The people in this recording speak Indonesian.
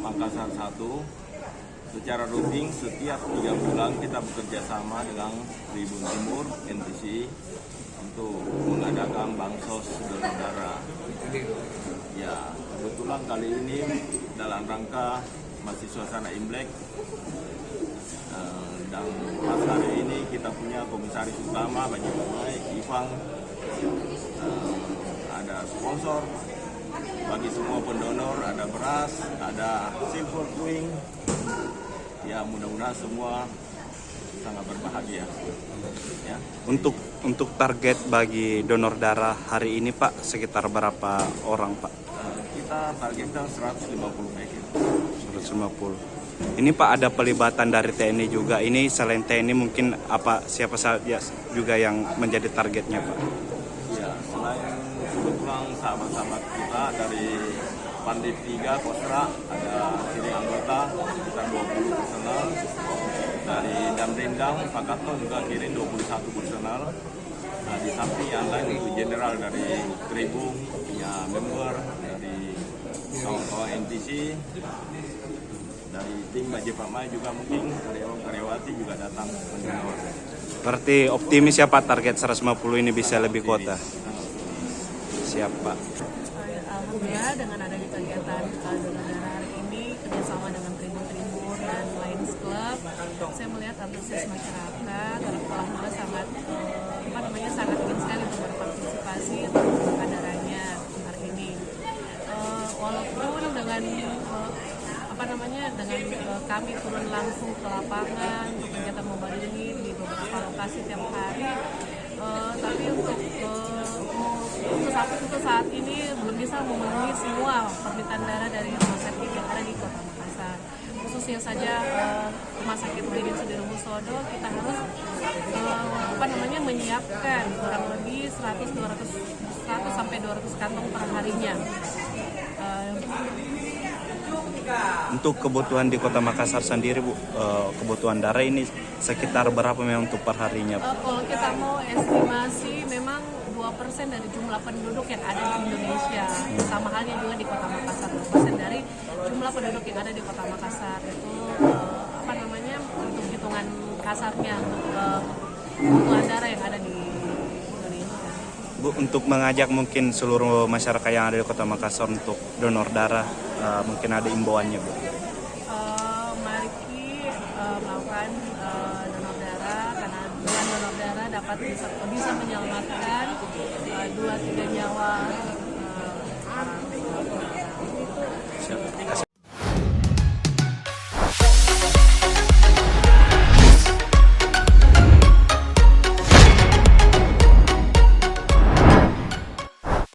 Makassar 1. Secara rutin setiap 3 bulan kita bekerja sama dengan Tribun Timur NTC untuk mengadakan bansos donor darah. Ya, kebetulan kali ini dalam rangka masih suasana Imlek dan pas hari ini kita punya komisaris utama Baji Pamai, Ivan, ada sponsor bagi semua pendonor, ada beras, ada silver queen. Ya, mudah-mudahan semua sangat berbahagia. Ya. Untuk target bagi donor darah hari ini Pak, sekitar berapa orang Pak? Kita targetkan 150 paket. 150. Ini Pak ada pelibatan dari TNI juga. Ini selain TNI mungkin siapa saja juga yang menjadi targetnya Pak? Ya, selain kebetulan sahabat-sahabat kita dari Pandip 3 Kostra ada kirim anggota sekitar 20 personal. Dari Damrindang Pakato juga kirim 21 personal. Nah, di samping yang lain itu general dari Tribun, ya member dari kawan-kawan NTC, dari tim Baji Pamai juga mungkin karyawan-karyawati juga datang mendonor. Berarti optimis ya Pak, target 150 ini bisa lebih kuota. Siap Pak. Alhamdulillah dengan adanya kegiatan donor darah hari ini kerjasama dengan Tribun dan Lions Club, saya melihat antusias masyarakat alhamdulillah sangat sangat ingin sekali untuk berpartisipasi untuk donor darahnya hari ini. Walaupun dengan kami turun langsung ke lapangan untuk kegiatan mobile ini di beberapa lokasi tiap hari, tapi untuk saat ini belum bisa memenuhi semua permintaan darah dari rumah sakit yang ada di Kota Makassar. Khususnya saja Rumah Sakit Udin Sudirohusodo, kita harus menyiapkan kurang lebih 100 sampai 200 kantong per harinya. Untuk kebutuhan di Kota Makassar sendiri Bu, kebutuhan darah ini sekitar berapa memang untuk per harinya Bu? Kalau kita mau estimasi memang 2% dari jumlah penduduk yang ada di Indonesia. Sama halnya juga di Kota Makassar, 2% dari jumlah penduduk yang ada di Kota Makassar. Itu untuk hitungan kasarnya kebutuhan darah yang ada di Indonesia. Bu, untuk mengajak mungkin seluruh masyarakat yang ada di Kota Makassar untuk donor darah, mungkin ada imbauannya Bu? Mari melakukan donor darah, karena dengan donor darah dapat bisa menyelamatkan 2-3 nyawa